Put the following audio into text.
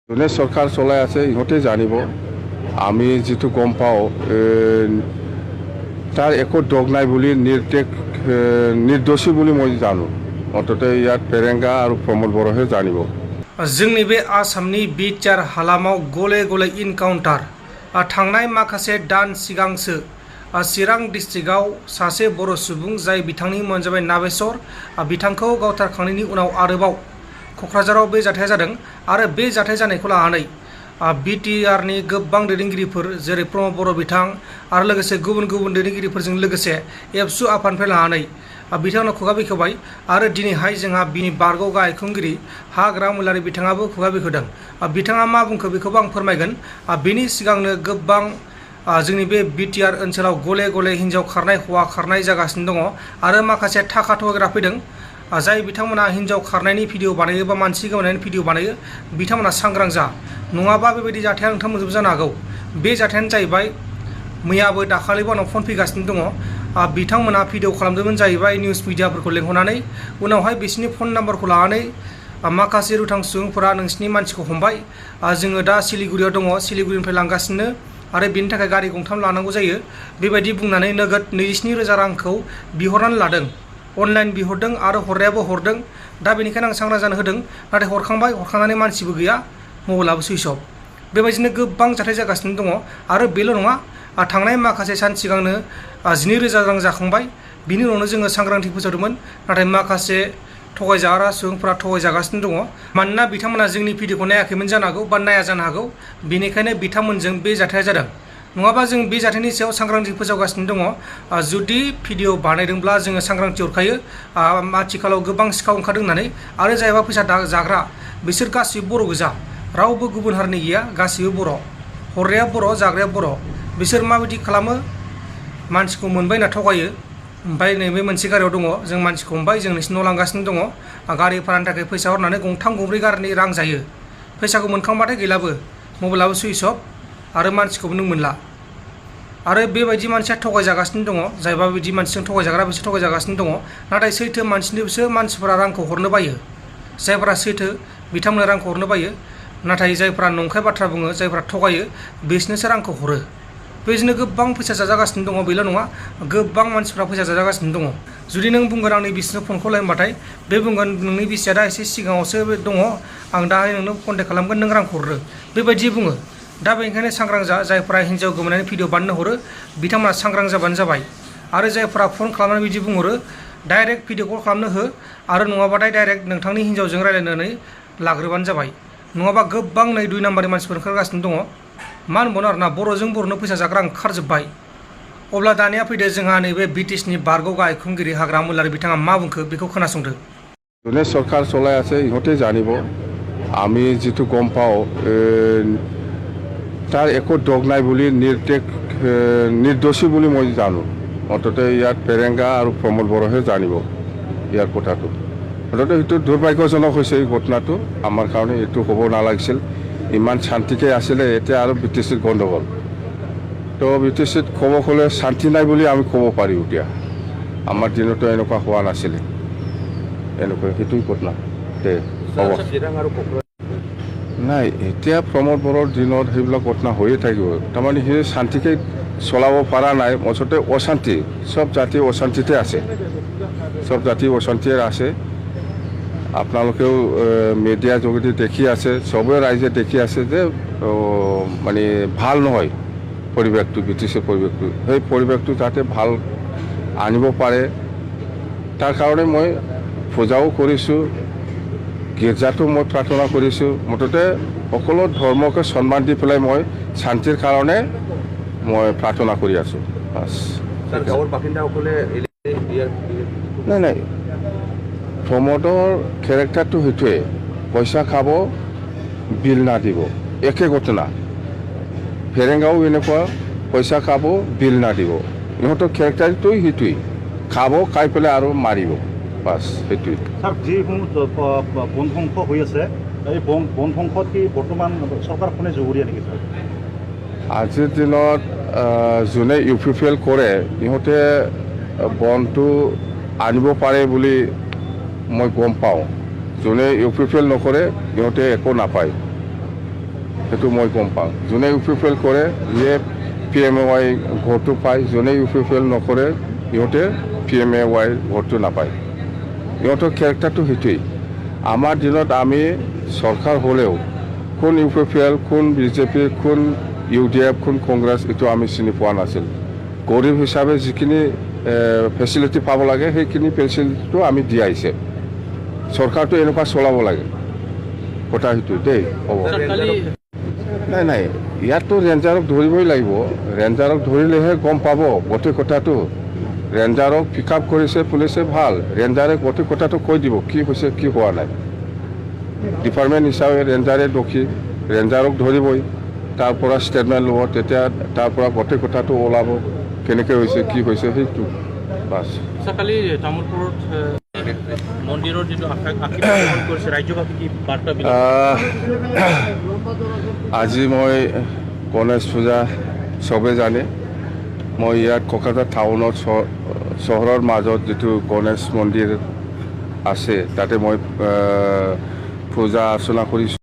যোনে সৰকাৰ চলাই আছে ইহঁতে জানিব। আমি যেটো গম পাওঁ তাৰ একো দোষ নাই বুলি নিৰ্দোষী বুলি মই জানো। অন্তত ইয়াত পেৰেংগা আৰু প্ৰমোদ বড়োহে জানিব। जोंनि बे आसामनि बिटिआर हालामाव गले गले इनकाउन्टार थांनाय माखासे दान सिगांसो चिरां डिस्ट्रिक्टआव सासे बर' सुबुं जाय बिथांनि मुङानो जाबाय नाबेसर बिथांखौ गावथारखांनायनि उनाव आरोबाव क'क्राझाराव बे जाथाया जादों आरो बे जाथाय जानायखौ लानानै बिटिआरनि गोबां दैदेनगिरिफोर जेरै प्रमोद बर' बिथां आरो लोगोसे गुबुन गुबुन दैदेनगिरिफोरजों लोगोसे एबसु आफादनिफ्राय लानानै बिथांमोना खुगा बेखेवबाय आरो दिनैहाय जोंहा बिनि बारग' गायखुंगिरि हाग्रा मुलारि बिथाङाबो खुगा बेखेवदों। बिथाङा मा बुंखो बेखौबो आं फोरमायगोन। बिनि सिगांनो गोबां जोंनि बे बिटिआर ओनसोलाव गले गले हिन्जाव खारनाय हौवा खारनाय जागासिनो दङ आरो माखासे थाखा थगायग्रा फैदों जाय बिथांमोना हिन्जाव खारनायनि भिडिअ बानायो बा मानसि गोमानायनि भिडिअ बानायो बिथांमोना सांग्रां जा, नङाबा बेबायदि जाथाया नोंथांमोनजोंबो जानो हागौ। बे जाथायानो जाहैबाय मैयाबो दाखालिबो आंनाव फन फैगासिनो दङ। बिथांमोना भिडिअ खालामदोंमोन जाहैबाय निउस मिडियाफोरखौ लेंहरनानै उनावहाय बिसोरनि फन नाम्बारखौ लानानै माखासे रुथां सुबुंफोरा नोंसिनि मानसिखौ हमबाय, जोङो दा सिलिगुरियाव दङ, सिलिगुरिनिफ्राय लांगासिनो आरो बेनि थाखाय गारि गंथाम लानांगौ जायो बेबायदि बुंनानै नोगोद 27,000 रांखौ बिहरनानै लादों। अनलाइन बिहरदों आरो हरनायाबो हरदों। दा बेनिखायनो आं सांग्रां जानो होदों, नाथाय हरखांनानै मानसिबो गैया, मबाइलाबो सुइच अफ। बेबायदिनो गोबां जाथाय जागासिनो दङ आरो बेल' नङा, थांनाय माखासे सान सिगांनो 12,000 रां जाखांबाय। बिनि उनावनो जोङो सांग्रांथि फोसावदोंमोन, नाथाय माखासे थगायजाग्रा सुबुंफोरा थगायजागासिनो दङ। मानोना बिथांमोना जोंनि भिडिअखौ नायाखैमोन जानो हागौ बा नाया जानो हागौ, बेनिखायनो बिथांमोनजों बे जाथाया जादों। नङाबा जों बे जाथायनि सायाव सांग्रांथि फोसावगासिनो दङ। जुदि भिडिअ बानायदोंब्ला जोङो सांग्रांथि हरखायो। आथिखालाव गोबां सिखाव ओंखारदों होननानै आरो जायबा फैसा जाग्रा बिसोर गासिबो बर' गोजा, रावबो गुबुन हारिनि गैया, गासिबो बर'। हरनाया बर', जाग्राया बर'। बिसोर माबायदि खालामो, मानसिखौ मोनबाय होनना थगायो, ओमफ्राय नैबे मोनसे गारियाव दङ, जों मानसिखौ हमबाय, जों नोंसिनि न' लांगासिनो दङ, गारि भारानि थाखाय फैसा हरनानै गंथाम गंब्रै गारिनि रां जायो। फैसाखौ मोनखांबाथाय गैलाबो, मबाइलाबो सुइच अफ आरो मानसिखौबो नों मोनला। आरो बेबायदि मानसिया थगायजागासिनो दङ, जायबा बिदि मानसिजों थगायजाग्रा बिसोर थगायजागासिनो दङ। नाथाय सैथो मानसिनोसो मानसिफोरा रांखौ हरनो बायो। जायफोरा सैथो बिथांमोना रांखौ हरनो बायो, नाथाय जायफोरा नंखाय बाथ्रा बुङो, जायफोरा थगायो बिसोरनोसो रांखौ हरो। बेबायदिनो गोबां फैसा जाजागासिनो दङ। बेल' नङा, गोबां मानसिफ्रा फैसा जाजागासिनो दङ। जुदि नों बुंगोन आंनि बिसिनो फनखौ लाय होनबाथाय बे बुंगोन नोंनि बिसिया दा एसे सिगाङावसो दङ, आं दाहाय नोंनो कन्टेक्ट खालामगोन, नों रांखौ हरो, बेबायदि बुङो। दा बेनिखायनो सांग्रां जा, जायफोरा हिन्जाव गोमानायनि भिडिअ बानायनो हरो बिथांमोना सांग्रां जाबानो जाबाय। आरो जायफोरा फन खालामनानै बिदि बुंहरो डाइरेक्ट भिडिअ कल खालामनो हो, आरो नङाबाथाय डाइरेक्ट नोंथांनि हिन्जावजों रायज्लायनानै लाग्रोबानो जाबाय। नङाबा गोबां नै 2 नाम्बारनि मानसिफोर ओंखारगासिनो दङ। मा होनबावनो आरोना, बर'जों बर'नो फैसा जाग्रा ओंखारजोब्बाय। अब्ला दानिया फैदो जोंहा नैबे बिटिसिनि बारग' गायखुंगिरि हाग्रा मुलारि बिथाङा मा बुंखो बेखौ खोनासंदो। যোনে সরকার চলাই আছে ইহঁতে জানিব। আমি যেটো গম পাওঁ তাৰ একো দোষ নাই বুলি নিৰ্দোষী বুলি মই জানো। অন্তত ইয়াত পেৰেংগা আৰু প্ৰমোদ বড়োহে জানিব ইয়াৰ কথাটো। অন্তত সেইটো দুৰ্ভাগ্যজনক হৈছে এই ঘটনাটো, আমাৰ কাৰণে এইটো হ'ব নালাগিছিল। ইমান শান্তিকে আছিলে, এতিয়া আৰু বিটিচিত গণ্ডগোল। তো বিটিচিত ক'ব গ'লে শান্তি নাই বুলি আমি ক'ব পাৰি। এতিয়া আমাৰ দিনতো এনেকুৱা হোৱা নাছিলে, এনেকুৱা সেইটোৱে ঘটনা হ'ব নাই। এতিয়া প্ৰমোদ বড়োৰ দিনত সেইবিলাক ঘটনা হৈয়ে থাকিব। তাৰমানে সি শান্তিকে চলাব পৰা নাই, মুঠতে অশান্তি, চব জাতি অশান্তিতে আছে, চব জাতি অশান্তিয়ে আছে। আপোনালোকেও মিডিয়াৰ যোগেদি দেখি আছে, চবে ৰাইজে দেখি আছে যে মানে ভাল নহয় পৰিৱেশটো, বিটিচিৰ পৰিৱেশটো। সেই পৰিৱেশটো যাতে ভাল আনিব পাৰে তাৰ কাৰণে মই পূজাও কৰিছোঁ, গীৰ্জাটো মই প্ৰাৰ্থনা কৰিছোঁ। মুঠতে সকলো ধৰ্মকে সন্মান দি পেলাই মই শান্তিৰ কাৰণে মই প্ৰাৰ্থনা কৰি আছোঁ। বাছ। গাঁৱৰ বাসিন্দাসকলে নাই নাই, প্ৰমোদৰ কেৰেক্টাৰটো সেইটোৱে, পইচা খাব, বিল নাদিব, একে ঘটনা। ফেৰেংগাও এনেকুৱা, পইচা খাব, বিল নাদিব। ইহঁতৰ কেৰেক্টাৰটোই সেইটোৱেই, খাব, খাই পেলাই আৰু মাৰিব, বাছ সেইটোৱেই। ছাৰ, যিসমূহ বনধ্বংস হৈ আছে, এই বনধ্বংসত কি বৰ্তমান চৰকাৰখনে জগৰীয়া নেকি ছাৰ? আজিৰ দিনত যোনে UPPL কৰে ইহঁতে বনটো আনিব পাৰে বুলি মই গম পাওঁ। যোনে UPPL নকৰে ইহঁতে একো নাপায়। সেইটো মই গম পাওঁ। যোনে ইউ পি পি এল কৰে ইয়ে PMAY ভোটটো পায়, যোনে ইউ পি পি এল নকৰে সিহঁতে PMAY ভোটটো নাপায়। সিহঁতৰ কেৰেক্টাৰটো সেইটোৱেই। আমাৰ দিনত আমি চৰকাৰ হ'লেও কোন ইউ পি পি এল, কোন BJP, কোন UDF, কোন কংগ্ৰেছ এইটো আমি চিনি পোৱা নাছিল। গৰীব হিচাপে যিখিনি ফেচিলিটি পাব লাগে সেইখিনি ফেচিলিটিটো আমি দি আহিছে। চৰকাৰটো এনেকুৱা চলাব লাগে, কথা সেইটো দেই হ'ব। নাই ইয়াততো ৰেঞ্জাৰক ধৰিবই লাগিব। ৰেঞ্জাৰক ধৰিলেহে গম পাব গোটেই কথাটো। ৰেঞ্জাৰক পিক আপ কৰিছে পুলিচে ভাল, ৰেঞ্জাৰে গোটেই কথাটো কৈ দিব কি হৈছে কি হোৱা নাই। ডিপাৰ্টমেণ্ট হিচাপে ৰেঞ্জাৰে দোষী, ৰেঞ্জাৰক ধৰিবই, তাৰ পৰা ষ্টেটমেণ্ট ল'ব, তেতিয়া তাৰ পৰা গোটেই কথাটো ওলাব কেনেকৈ হৈছে কি হৈছে সেইটো বাছ। কালি তামোলপুৰত মন্দিৰৰ যিটো কৰিছে ৰাজ্যবাসী কি বাৰ্তা? আজি মই গণেশ পূজা চবে জানে। মই ইয়াত কলকাতা টাউনত চহৰৰ মাজত যিটো গণেশ মন্দিৰ আছে তাতে মই পূজা অৰ্চনা কৰিছোঁ।